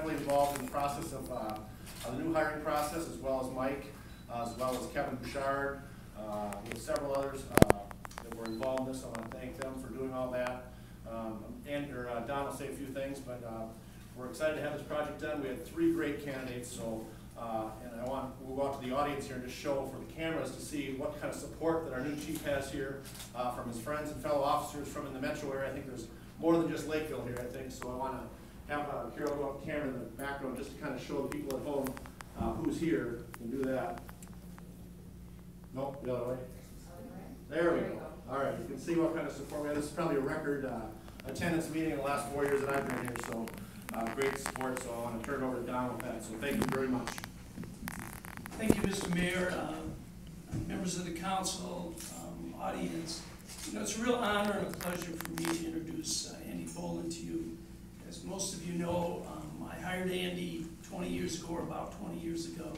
heavily involved in the process of the new hiring process, as well as Mike, as well as Kevin Bouchard, with several others that were involved in this. I want to thank them for doing all that. Don will say a few things, but we're excited to have this project done. We had 3 great candidates, so and we'll go out to the audience here and just show for the cameras to see what kind of support that our new chief has here from his friends and fellow officers from in the metro area. I think there's more than just Lakeville here, I think, so I want to have Carol go up the camera in the background just to kind of show the people at home who's here. You can do that. Nope, the other way. There we go. All right, you can see what kind of support we have. This is probably a record attendance meeting in the last 4 years that I've been here, so great support. So I want to turn it over to Don with that. So thank you very much. Thank you, Mr. Mayor, members of the council, audience. You know, it's a real honor and a pleasure for me to introduce Andy Bohlen to you. As most of you know, I hired Andy 20 years ago, or about 20 years ago.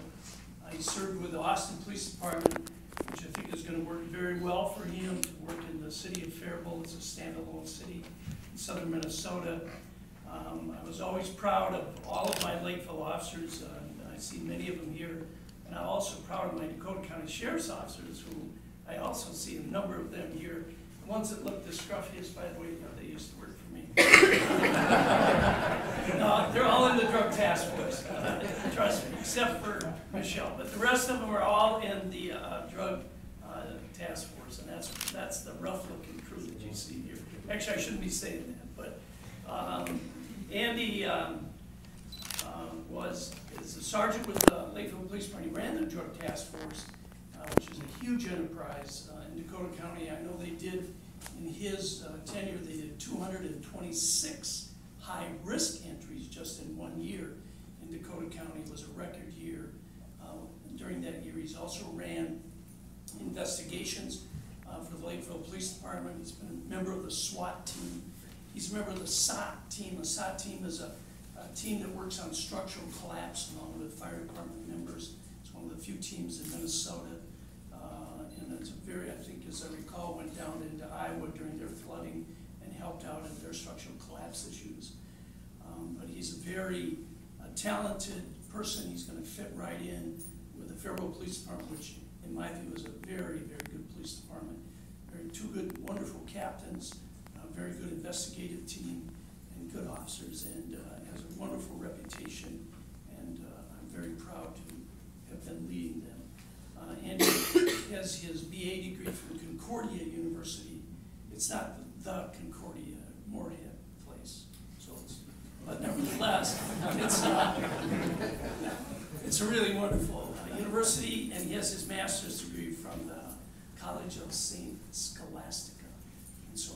He served with the Austin Police Department, which I think is going to work very well for him to work in the city of Faribault. It's a standalone city in southern Minnesota. I was always proud of all of my Lakeville officers. I see many of them here. And I'm also proud of my Dakota County Sheriff's officers, who I also see a number of them here. The ones that look the scruffiest, by the way, you know, they used to work for me. No, they're all in the drug task force, trust me, except for Michelle. But the rest of them are all in the drug task force, and that's the rough-looking crew that you see here. Actually, I shouldn't be saying that, but Andy is a sergeant with the Lakeville Police Department. He ran the drug task force, which is a huge enterprise in Dakota County. I know they did, in his tenure, they did 226 high-risk entries just in 1 year in Dakota County. It was a record year. During that year, he's also ran investigations for the Lakeville Police Department. He's been a member of the SWAT team. He's a member of the SOT team. The SOT team is a team that works on structural collapse along with fire department members. It's one of the few teams in Minnesota. And it's a very, I think, as I recall, went down into Iowa during their flooding and helped out in their structural collapse issues. But he's a very talented person. He's going to fit right in with the Faribault Police Department, which in my view is a very, very good police department. Two good, wonderful captains, a very good investigative team, and good officers, and has a wonderful reputation, and I'm very proud to have been leading them. Andy has his BA degree from Concordia University. It's not the Concordia Moorhead place, so but nevertheless, it's a really wonderful university, and he has his master's degree from the College of St. Scholastica. And so